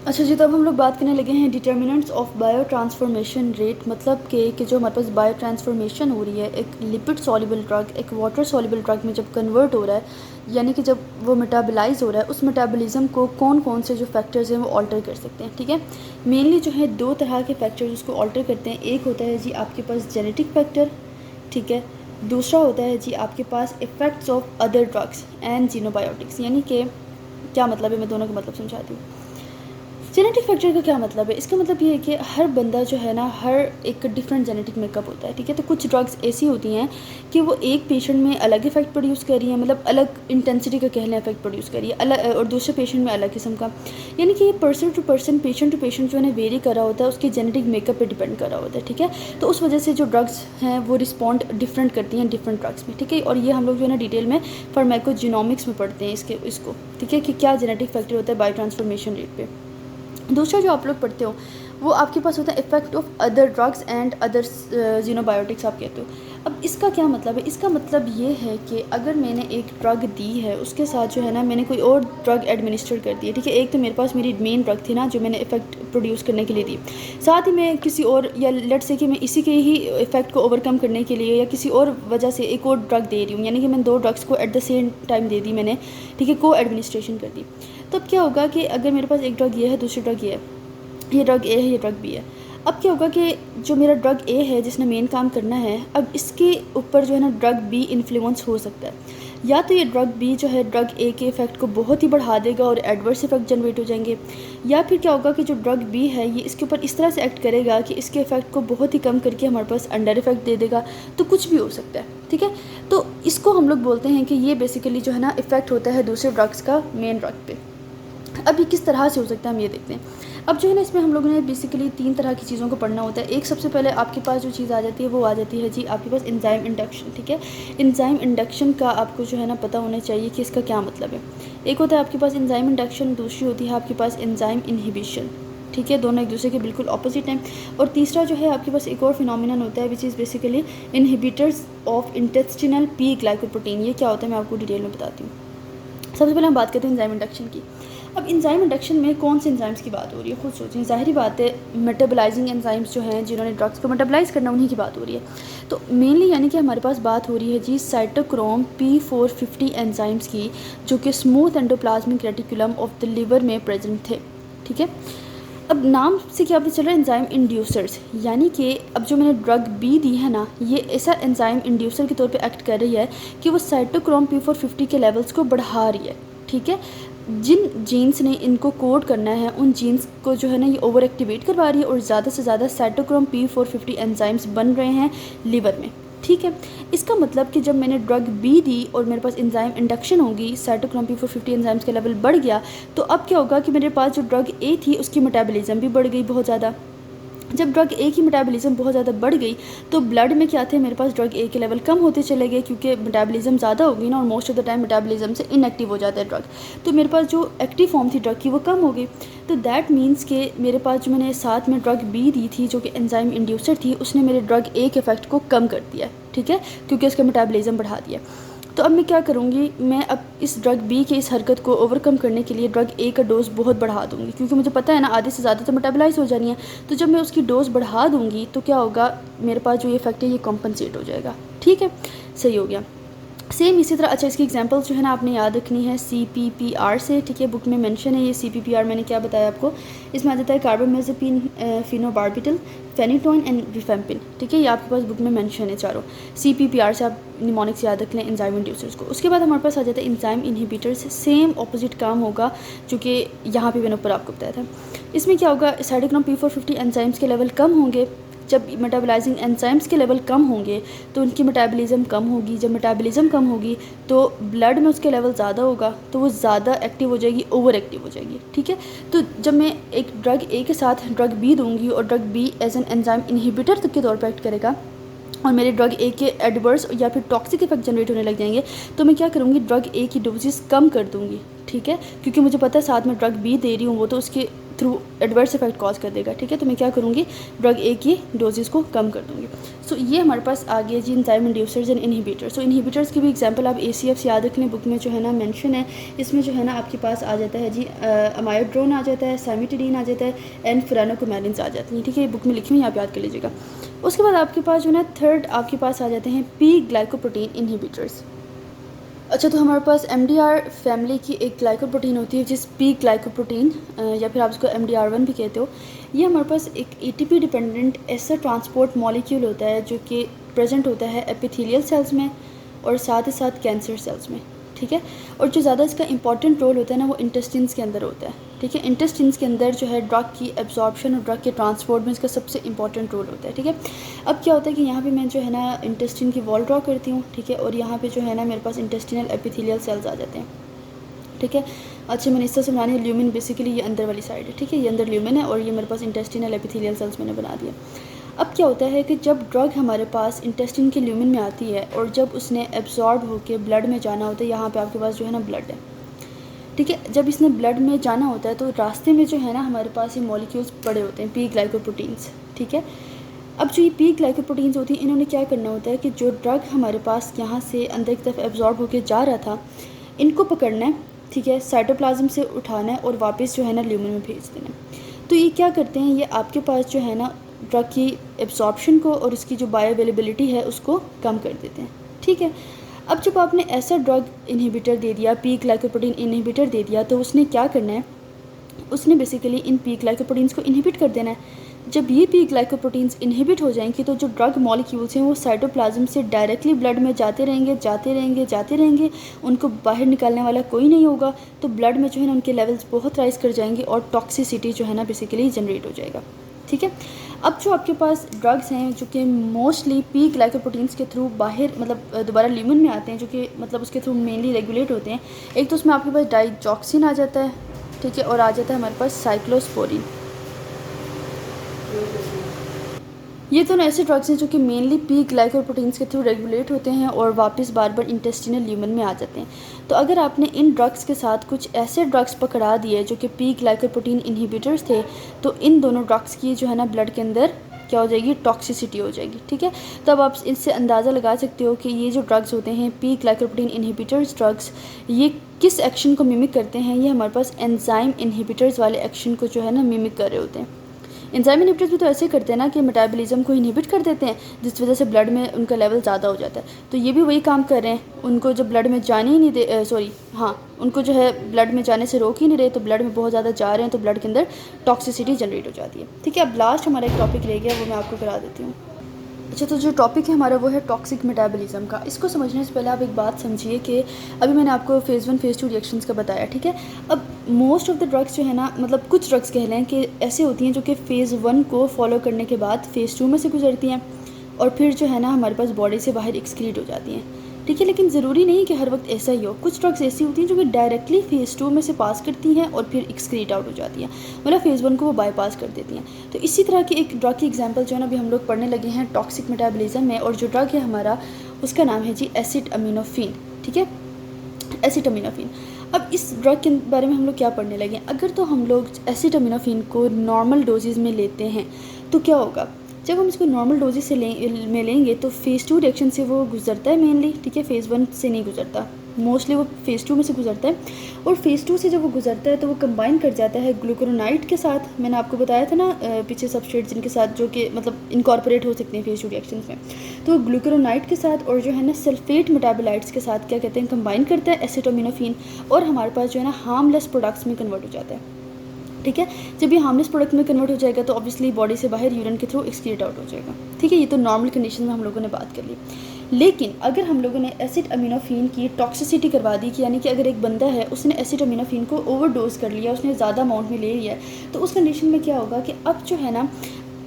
अच्छा जी, तो अब हम लोग बात करने लगे हैं determinants of bio transformation rate, मतलब कि जो हमारे पास बायो ट्रांसफॉर्मेशन हो रही है एक लिपिड सॉल्युबल ड्रग एक वाटर सॉल्युबल ड्रग में जब कन्वर्ट हो रहा है, यानी कि जब वो मेटाबलाइज हो रहा है, उस मेटाबॉलिज्म को कौन कौन से जो फैक्टर्स हैं वो ऑल्टर कर सकते हैं। ठीक है, मेनली जो है दो तरह के फैक्टर्स उसको ऑल्टर करते हैं। एक होता है जी आपके पास जेनेटिक फैक्टर, ठीक है। दूसरा होता है जी आपके पास effects of other drugs and xenobiotics, यानी कि क्या मतलब है, मैं दोनों का मतलब समझाती हूँ। जेनेटिक फैक्टर का क्या मतलब है, इसका मतलब ये है कि हर बंदा जो है ना, हर एक डिफरेंट जेनेटिक मेकअप होता है। ठीक है, तो कुछ ड्रग्स ऐसी होती हैं कि वो एक पेशेंट में अलग इफेक्ट प्रोड्यूस कर रही है, मतलब अलग इंटेंसिटी का कह लें इफेक्ट प्रोड्यूस कर रही है अलग, और दूसरे पेशेंट में अलग किस्म का। यानी कि ये person to person, patient to patient जो है ना वेरी कर रहा होता है, उसके जेनेटिक मेकअप पर डिपेंड कर रहा होता है। ठीक है, तो उस वजह से जो ड्रग्स हैं वो रिस्पॉन्ड डिफरेंट करती हैं डिफरेंट ड्रग्स में। ठीक है, और ये हम लोग जो है ना डिटेल में फार्माकोजेनोमिक्स में पढ़ते हैं इसको। ठीक है, कि क्या जेनेटिक फैक्टर होता है बायो ट्रांसफॉर्मेशन रेट पे। दूसरा जो आप लोग पढ़ते हो वो आपके पास होता है effect of other drugs and other xenobiotics आप कहते हो। अब इसका क्या मतलब है, इसका मतलब ये है कि अगर मैंने एक ड्रग दी है उसके साथ जो है ना मैंने कोई और ड्रग एडमिनिस्टर कर दी है। ठीक है, एक तो मेरे पास मेरी मेन ड्रग थी ना जो मैंने इफ़ेक्ट प्रोड्यूस करने के लिए दी, साथ ही मैं किसी और, या लेट से कि मैं इसी के ही इफ़ेक्ट को ओवरकम करने के लिए या किसी और वजह से एक और ड्रग दे रही हूँ, यानी कि मैंने दो ड्रग्स को एट द सेम टाइम दे दी मैंने। ठीक है, को एडमिनिस्ट्रेशन कर दी। तब क्या होगा कि अगर मेरे पास एक ड्रग ये है, दूसरी ड्रग ये ड्रग ए है, ये ड्रग बी है। अब क्या होगा कि जो मेरा ड्रग ए है जिसने मेन काम करना है, अब इसके ऊपर जो है ना ड्रग बी इन्फ्लुएंस हो सकता है। या तो ये ड्रग बी जो है ड्रग ए के इफ़ेक्ट को बहुत ही बढ़ा देगा और एडवर्स इफेक्ट जनरेट हो जाएंगे, या फिर क्या होगा कि जो ड्रग बी है ये इसके ऊपर इस तरह से एक्ट करेगा कि इसके इफ़ेक्ट को बहुत ही कम करके हमारे पास अंडर इफेक्ट दे देगा। तो कुछ भी हो सकता है। ठीक है, तो इसको हम लोग बोलते हैं कि ये बेसिकली जो है ना इफ़ेक्ट होता है दूसरे ड्रग्स का मेन ड्रग पे। अब ये किस तरह से हो सकता है हम ये देखते हैं। अब जो है ना इसमें हम लोगों ने बेसिकली तीन तरह की चीज़ों को पढ़ना होता है। एक, सबसे पहले आपके पास जो चीज़ आ जाती है वो आ जाती है जी आपके पास एंजाइम इंडक्शन। ठीक है, एंजाइम इंडक्शन का आपको जो है ना पता होना चाहिए कि इसका क्या मतलब है। एक होता है आपके पास एंजाइम इंडक्शन, दूसरी होती है आपके पास एंजाइम इनहिबिशन। ठीक है, दोनों एक दूसरे के बिल्कुल ऑपोजिट हैं। और तीसरा जो है आपके पास एक और फिनोमिनन होता है which is basically inhibitors of intestinal P glycoprotein. ये क्या होता है मैं आपको डिटेल में बताती हूँ। सबसे पहले हम बात करते हैं एंजाइम इंडक्शन की। अब एंजाइम इंडक्शन में कौन से एंजाइम्स की बात हो रही है, खुद सोचें। ज़ाहिरी बात है मेटाबलाइजिंग एंजाइम्स जो हैं जिन्होंने ड्रग्स को मेटाबलाइज करना, उन्हीं की बात हो रही है। तो मेनली यानी कि हमारे पास बात हो रही है जी साइटोक्रोम P450 एंजाइम्स की, जो कि smooth endoplasmic reticulum of the liver में प्रेजेंट थे। ठीक है, अब नाम से क्या पता चल रहा है, एंजाइम इंड्यूसर्स, यानी कि अब जो मैंने ड्रग बी दी है ना, ये ऐसा एंजाइम इंड्यूसर के तौर पे एक्ट कर रही है कि वो साइटोक्रोम P450 के लेवल्स को बढ़ा रही है। ठीक है, जिन जीन्स ने इनको कोड करना है उन जीन्स को जो है ना ये ओवर एक्टिवेट करवा रही है और ज़्यादा से ज़्यादा साइटोक्रोम P450 एंजाइम्स बन रहे हैं लिवर में। ठीक है, इसका मतलब कि जब मैंने ड्रग बी दी और मेरे पास एंजाइम इंडक्शन होगी, साइटोक्रोम P450 एंजाइम्स का लेवल बढ़ गया, तो अब क्या होगा कि मेरे पास जो ड्रग ए थी उसकी मेटाबॉलिज्म भी बढ़ गई बहुत ज़्यादा। जब ड्रग ए की मेटाबॉलिज्म बहुत ज़्यादा बढ़ गई तो ब्लड में क्या थे, मेरे पास ड्रग ए के लेवल कम होते चले गए, क्योंकि मेटाबॉलिज्म ज़्यादा हो गई ना, और most of the time metabolism से इनएक्टिव हो जाता है ड्रग। तो मेरे पास जो एक्टिव फॉर्म थी ड्रग की वो कम हो गई। तो दैट मीन्स कि मेरे पास जो मैंने साथ में ड्रग बी दी थी जो कि एंजाइम इंड्यूसर थी, उसने मेरे ड्रग ए के इफेक्ट को कम कर दिया। ठीक है, क्योंकि उसका मेटाबॉलिज्म बढ़ा दिया। तो अब मैं क्या करूँगी, मैं अब इस ड्रग बी के इस हरकत को ओवरकम करने के लिए ड्रग ए का डोज बहुत बढ़ा दूँगी, क्योंकि मुझे पता है ना आधे से ज़्यादा तो मेटाबलाइज हो जानी है। तो जब मैं उसकी डोज बढ़ा दूँगी तो क्या होगा, मेरे पास जो ये इफेक्ट है ये कॉम्पनसेट हो जाएगा। ठीक है, सही हो गया। सेम इसी तरह, अच्छा इसकी एग्जांपल्स जो है ना आपने याद रखनी है CPPR से। ठीक है, बुक में मेंशन है ये CPPR, मैंने क्या बताया आपको, इसमें आ जाता है कार्बामेज़ेपिन, फिनोबार्बिटल, फेनिटोइन एंड रिफेम्पिन। ठीक है, ये आपके पास बुक में मेंशन है चारों। CPPR से आप निमोनिक्स याद रख लें, एंजाइम इंड्यूसर्स को। उसके बाद हमारे पास आ जाता है एंजाइम इनहिबिटर्स। सेम ऑपोजिट काम होगा जो कि यहाँ पे मैंने ऊपर आपको बताया था। इसमें क्या होगा, साइटोक्रोम P450 एंजाइम्स के लेवल कम होंगे। जब मेटाबलाइजिंग एंजाइम्स के लेवल कम होंगे तो उनकी मेटाबॉलिज्म कम होगी। जब मेटाबॉलिज्म कम होगी तो ब्लड में उसके लेवल ज़्यादा होगा, तो वो ज़्यादा एक्टिव हो जाएगी, ओवर एक्टिव हो जाएगी। ठीक है, तो जब मैं एक ड्रग ए के साथ ड्रग बी दूंगी और drug B as an enzyme inhibitor के तौर पर एक्ट करेगा और मेरे ड्रग ए के एडवर्स या फिर टॉक्सिक इफेक्ट जनरेट होने लग जाएंगे, तो मैं क्या करूँगी, ड्रग ए की डोजेस कम कर दूँगी। ठीक है, क्योंकि मुझे पता है साथ में ड्रग बी दे रही हूँ वो तो उसके थ्रू एडवर्स इफेक्ट कॉज कर देगा, ठीक है। तो मैं क्या करूँगी, ड्रग ए की डोजेज़ को कम कर दूँगी। सो ये हमारे पास आ गया जी enzyme inducers and inhibitors. So inhibitors की भी एग्जांपल आप ACFs याद रख लें, बुक में जो है ना मेंशन है। इसमें जो है ना आपके पास आ जाता है जी अमायोड्रोन आ जाता है, साइमिटिडीन आ जाता है एंड फ्रानोकोमेलिन्स आ जाती हैं, ठीक है। ये बुक में लिखी हुई, आप याद कर लीजिएगा। उसके बाद आपके पास जो है ना थर्ड आपके पास आ जाते हैं पी ग्लाइकोप्रोटीन इनहिबिटर्स। अच्छा, तो हमारे पास MDR फैमिली की एक ग्लाइकोप्रोटीन होती है जिस पी ग्लाइकोप्रोटीन या फिर आप इसको MDR1 भी कहते हो। ये हमारे पास एक ATP डिपेंडेंट ऐसा ट्रांसपोर्ट मॉलिक्यूल होता है जो कि प्रेजेंट होता है एपिथेलियल सेल्स में और साथ ही साथ कैंसर सेल्स में, ठीक है। और जो ज़्यादा इसका इंपॉर्टेंट रोल होता है ना वो इंटेस्टिन्स के अंदर होता है, ठीक है। इंटेस्टिन्स के अंदर जो है ड्रग की एब्जॉर्प्शन और ड्रग के ट्रांसपोर्ट में इसका सबसे इंपॉर्टेंट रोल होता है, ठीक है। अब क्या होता है कि यहाँ पे मैं जो है ना इंटेस्टिन की वॉल ड्रॉ करती हूँ, ठीक है। और यहाँ पे जो है ना मेरे पास इंटेस्टिनल एपिथेलियल सेल्स आ जाते हैं, ठीक है। अच्छा, मैंने इस तरह से बनानी है ल्यूमिन, बेसिकली ये अंदर वाली साइड है, ठीक है। ये अंदर ल्यूमिन है और ये मेरे पास इंटेस्टिनल एपिथेलियल सेल्स मैंने बना दिया। अब क्या होता है कि जब ड्रग हमारे पास इंटेस्टिन के ल्यूमिन में आती है और जब उसने एब्जॉर्ब होकर ब्लड में जाना होता है, यहाँ पे आपके पास जो है ना ब्लड है, ठीक है। जब इसने ब्लड में जाना होता है तो रास्ते में जो है ना हमारे पास ये मॉलिक्यूल्स पड़े होते हैं, पी ग्लाइकोप्रोटीन्स, ठीक है। अब जो ये पी ग्लाइकोप्रोटीन्स होती हैं, इन्होंने क्या करना होता है कि जो ड्रग हमारे पास यहाँ से अंदर की तरफ एब्जॉर्ब होकर जा रहा था, इनको पकड़ना है, ठीक है, साइटोप्लाज्म से उठाना है और वापस जो है ना ल्यूमिन में भेज देना है। तो ये क्या करते हैं, ये आपके पास जो है ना ड्रग की एब्जॉर्प्शन को और उसकी जो बायो अवेलेबिलिटी है उसको कम कर देते हैं, ठीक है। अब जब आपने ऐसा ड्रग इनहिबिटर दे दिया, पी ग्लाइकोप्रोटीन इनहिबिटर दे दिया, तो उसने क्या करना है, उसने बेसिकली इन पी ग्लाइकोप्रोटीन्स को इनहिबिट कर देना है। जब ये पी ग्लाइकोप्रोटीन्स इनहिबिट हो जाएंगी तो जो ड्रग मॉलिक्यूल्स हैं वो साइटोप्लाज्म से डायरेक्टली ब्लड में जाते रहेंगे, जाते रहेंगे, जाते रहेंगे, उनको बाहर निकालने वाला कोई नहीं होगा। तो ब्लड में जो है ना उनके लेवल्स बहुत राइज कर जाएंगे और टॉक्सिसिटी जो है ना बेसिकली जनरेट हो जाएगा, ठीक है। अब जो आपके पास ड्रग्स हैं जो कि मोस्टली पी ग्लाइकोप्रोटीन्स के थ्रू बाहर मतलब दोबारा ल्यूमिन में आते हैं, जो कि मतलब उसके थ्रू मेनली रेगुलेट होते हैं। एक तो उसमें आपके पास डाइजॉक्सिन आ जाता है, ठीक है, और आ जाता है हमारे पास साइक्लोस्पोरिन। ये दोनों ऐसे ड्रग्स हैं जो कि मेनली पी ग्लाइकोप्रोटीन्स के थ्रू रेगुलेट होते हैं और वापस बार बार इंटेस्टिनल ल्यूमन में आ जाते हैं। तो अगर आपने इन ड्रग्स के साथ कुछ ऐसे ड्रग्स पकड़ा दिए जो कि पी ग्लाइकोप्रोटीन इनहिबिटर्स थे, तो इन दोनों ड्रग्स की जो है ना ब्लड के अंदर क्या हो जाएगी, टॉक्सिसिटी हो जाएगी, ठीक है। तब आप इससे अंदाज़ा लगा सकते हो कि ये जो ड्रग्स होते हैं पी ग्लाइकोप्रोटीन इनहिबिटर्स ड्रग्स, ये किस एक्शन को मिमिक करते हैं। ये हमारे पास एंजाइम इनहिबिटर्स वाले एक्शन को जो है ना मिमिक कर रहे होते हैं। एंजाइम इनहिबिटर्स भी तो ऐसे करते हैं ना कि मेटाबॉलिज्म को इनहिबिट कर देते हैं, जिस वजह से ब्लड में उनका लेवल ज़्यादा हो जाता है। तो ये भी वही काम कर रहे हैं, उनको जब ब्लड में जाने ही नहीं दे उनको जो है ब्लड में जाने से रोक ही नहीं रहे, तो ब्लड में बहुत ज़्यादा जा रहे हैं तो ब्लड के अंदर टॉक्सिसिटी जनरेट हो जाती है, ठीक है। अब लास्ट हमारा एक टॉपिक रह गया, वो मैं आपको करा देती हूँ। अच्छा, तो जो टॉपिक है हमारा वो है टॉक्सिक मेटाबॉलिज्म का। इसको समझने से पहले आप एक बात समझिए कि अभी मैंने आपको फ़ेज़ 1 फ़ेज़ 2 रिएक्शंस का बताया, ठीक है। अब मोस्ट ऑफ द ड्रग्स जो है ना, मतलब कुछ ड्रग्स कह लें कि ऐसे होती हैं जो कि फ़ेज़ 1 को फॉलो करने के बाद फ़ेज़ 2 में से गुजरती हैं और फिर जो है ना हमारे पास बॉडी से बाहर एक्सक्रीट हो जाती हैं, ठीक है। लेकिन ज़रूरी नहीं कि हर वक्त ऐसा ही हो। कुछ ड्रग्स ऐसी होती हैं जो कि डायरेक्टली फ़ेज़ 2 में से पास करती हैं और फिर एक्सक्रीट आउट हो जाती हैं, मतलब फ़ेज़ 1 को वो बाईपास कर देती हैं। तो इसी तरह की एक ड्रग की एग्जांपल जो है ना अभी हम लोग पढ़ने लगे हैं टॉक्सिक मेटाबॉलिज्म में, और जो ड्रग है हमारा उसका नाम है जी एसिटामिनोफ़ेन, ठीक है, एसिटामिनोफ़ेन। अब इस ड्रग के बारे में हम लोग क्या पढ़ने लगे हैं। अगर तो हम लोग एसिटामिनोफ़ेन को नॉर्मल डोजेज़ में लेते हैं तो क्या होगा, जब हम इसको नॉर्मल डोजेज से लेंगे तो फ़ेज़ 2 रिएक्शन से वो गुजरता है मेनली, ठीक है, फ़ेज़ 1 से नहीं गुजरता, मोस्टली वो फ़ेज़ 2 में से गुजरता है। और फ़ेज़ 2 से जब वो गुजरता है तो वो कंबाइन कर जाता है ग्लूकुरोनाइड के साथ। मैंने आपको बताया था ना पीछे सबस्ट्रेट जिनके साथ जो कि मतलब इनकॉर्पोरेट हो सकते हैं फ़ेज़ 2 रिएक्शंस में, तो ग्लूकुरोनाइड के साथ और जो है ना सल्फेट मेटाबोलाइट्स के साथ क्या कहते हैं, कंबाइन करता है एसिटामिनोफ़ेन, और हमारे पास जो है ना हार्मलेस प्रोडक्ट्स में कन्वर्ट हो जाता है, ठीक है। जब ये हार्मलेस प्रोडक्ट में कन्वर्ट हो जाएगा तो ऑब्वियसली बॉडी से बाहर यूरिन के थ्रू एक्सक्रीट आउट हो जाएगा, ठीक है। ये तो नॉर्मल कंडीशन में हम लोगों ने बात कर ली। लेकिन अगर हम लोगों ने एसिटामिनोफ़ेन की टॉक्सिसिटी करवा दी कि यानी कि अगर एक बंदा है उसने एसिटामिनोफ़ेन को ओवरडोज कर लिया, उसने ज़्यादा अमाउंट में ले लिया, तो उस कंडीशन में क्या होगा कि अब जो है ना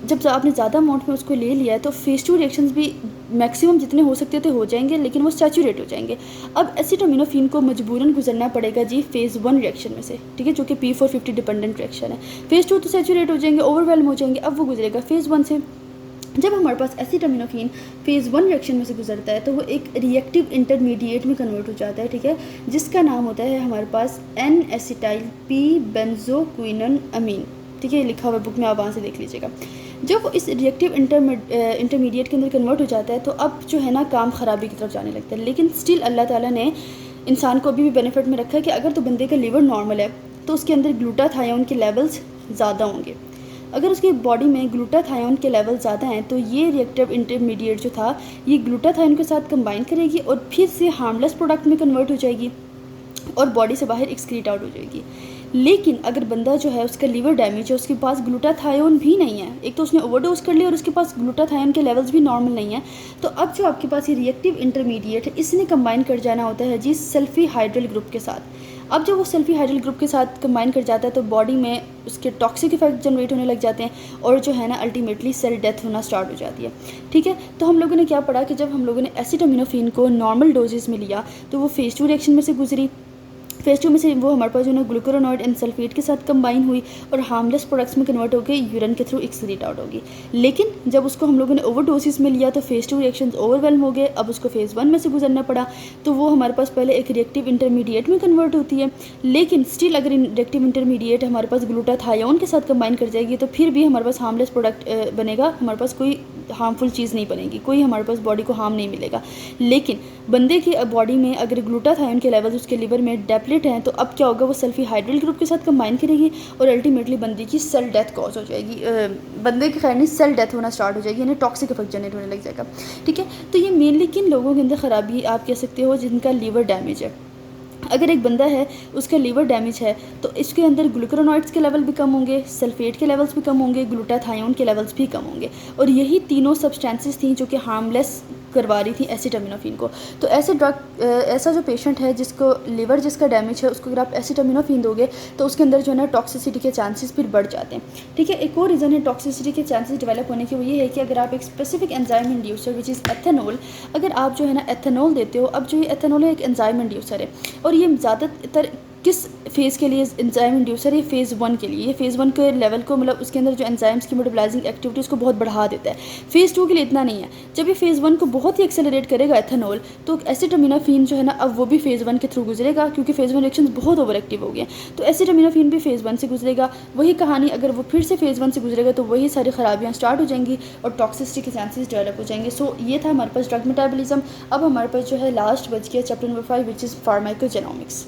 जब आपने ज़्यादा अमाउंट में उसको ले लिया है तो फ़ेज़ 2 रिएक्शंस भी मैक्सिमम जितने हो सकते थे हो जाएंगे, लेकिन वो सैचुरेट हो जाएंगे। अब एसिटामिनोफ़ेन को मजबूरन गुजरना पड़ेगा जी फ़ेज़ 1 रिएक्शन में से, ठीक है, जो कि P450 डिपेंडेंट रिएक्शन है। फ़ेज़ 2 तो सैचुरेट हो जाएंगे, ओवरवेलम हो जाएंगे, अब वो गुजरेगा फ़ेज़ 1 से। जब हमारे पास एसिटामिनोफ़ेन फ़ेज़ 1 रिएक्शन में से गुजरता है तो वो एक रिएक्टिव इंटरमीडिएट में कन्वर्ट हो जाता है, ठीक है, जिसका नाम होता है हमारे पास N एसिटाइल P बेंजोक्विनोन अमीन, ठीक है, लिखा हुआ है बुक में, आप वहाँ से देख लीजिएगा। जब वो इस रिएक्टिव इंटरमीडिएट के अंदर कन्वर्ट हो जाता है तो अब जो है ना काम ख़राबी की तरफ जाने लगता है। लेकिन स्टिल अल्लाह ताला ने इंसान को अभी भी बेनिफिट में रखा है कि अगर तो बंदे का लीवर नॉर्मल है तो उसके अंदर ग्लूटाथायोन के लेवल्स ज़्यादा होंगे। अगर उसकी बॉडी में ग्लूटाथायोन के लेवल ज़्यादा हैं तो ये रिएक्टिव इंटरमीडिएट जो था ये ग्लूटाथायोन के साथ कंबाइन करेगी और फिर से हार्मलेस प्रोडक्ट में कन्वर्ट हो जाएगी और बॉडी से बाहर एक्सक्रीट आउट हो जाएगी। लेकिन अगर बंदा जो है उसका लीवर डैमेज है, उसके पास ग्लूटाथायोन भी नहीं है, एक तो उसने ओवरडोज कर लिया और उसके पास ग्लूटाथायोन के लेवल्स भी नॉर्मल नहीं है, तो अब जो आपके पास ये रिएक्टिव इंटरमीडिएट है इसने कंबाइन कर जाना होता है जी सल्फी हाइड्रल ग्रुप के साथ। अब जब वो सल्फी हाइड्रल ग्रुप के साथ कंबाइन कर जाता है तो बॉडी में उसके टॉक्सिक इफेक्ट जनरेट होने लग जाते हैं और जो है ना अल्टीमेटली सेल डेथ होना स्टार्ट हो जाती है। ठीक है, तो हम लोगों ने क्या पढ़ा कि जब हम लोगों ने एसिटामिनोफेन को नॉर्मल डोजेस में लिया तो वो फेज़ 2 रिएक्शन में से गुजरी। फेज़ 2 में से वो हमारे पास जो है ग्लूकुरोनाइड एंड सल्फेट के साथ कंबाइन हुई और हार्मलेस प्रोडक्ट्स में कन्वर्ट होकर यूरिन के थ्रू एक्सक्रीट आउट होगी। लेकिन जब उसको हम लोगों ने ओवरडोसिस में लिया तो फेज़ 2 रिएक्शंस ओवरवेलम हो गए, अब उसको फेज़ 1 में से गुजरना पड़ा, तो वो हमारे पास पहले एक रिएक्टिव इंटरमीडिएट में कन्वर्ट होती है। लेकिन स्टिल अगर रिएक्टिव इंटरमीडिएट हमारे पास ग्लूटाथायोन के साथ कंबाइन कर जाएगी तो फिर भी हमारे पास हार्मलेस प्रोडक्ट बनेगा, हमारे पास कोई हार्मफुल चीज़ नहीं बनेगी, कोई हमारे पास बॉडी को हार्म नहीं मिलेगा। लेकिन बंदे की बॉडी में अगर ग्लूटाथायोन के लेवल्स उसके लिवर में डेप्लेट हैं तो अब क्या होगा, वो सल्फी हाइड्रल ग्रुप के साथ कंबाइन करेगी और अल्टीमेटली बंदे की सेल डेथ कॉज हो जाएगी, बंदे की खैर नहीं सेल डेथ होना स्टार्ट हो जाएगी, यानी टॉक्सिक इफेक्ट जनरेट होने लग जाएगा। ठीक है, तो ये मेनली किन लोगों के अंदर ख़राबी आप कह सकते हो जिनका लीवर डैमेज है। अगर एक बंदा है उसका लीवर डैमेज है तो इसके अंदर ग्लूकुरोनाइड्स के लेवल भी कम होंगे, सल्फेट के लेवल्स भी कम होंगे, ग्लूटाथायोन के लेवल्स भी कम होंगे और यही तीनों सब्सटेंसेस थी जो कि हार्मलेस करवा रही थी एसिटामिनोफेन को। तो ऐसा जो पेशेंट है जिसको लीवर जिसका डैमेज है उसको अगर आप एसिटामिनोफेन दोगे तो उसके अंदर जो है ना टॉक्सिसिटी के चांसेस फिर बढ़ जाते हैं। ठीक है, एक और रीज़न है टॉक्सिसिटी के चांसेस डेवलप होने की, वो ये है कि अगर आप एक specific enzyme inducer which is ethanol, अगर आप जो है ना एथेनॉल देते हो, अब जो ये एथेनॉल है एक एंजाइम इंड्यूसर है और ये ज़्यादातर किस फेज़ के लिए एंजाइम इंड्यूसर है, फेज़ 1 के लिए। ये फेज़ 1 के लेवल को मतलब उसके अंदर जो एंजाइम्स की मेटाबोलाइजिंग एक्टिविटी उसको बहुत बढ़ा देता है। फेज़ 2 के लिए इतना नहीं है। जब ये फेज़ 1 को बहुत ही एक्सेलरेट करेगा एथेनॉल तो एसिटामिनोफेन जो है ना अब वो भी फेज़ 1 के थ्रू गुजरेगा क्योंकि फेज़ 1 रिएक्शंस बहुत ओवर एक्टिव हो गए, तो एसिटामिनोफेन भी फेज़ 1 से गुजरेगा। वही कहानी अगर वो फिर से फेज़ 1 से गुजरेगा तो वही सारी खराबियाँ स्टार्ट हो जाएंगी और टॉक्सिसिटी के चांसेस डेवलप हो जाएंगे। सो ये था हमारे पास ड्रग मेटाबॉलिज्म। अब हमारे पास जो है लास्ट बच गया chapter number 5 which is pharmacogenomics.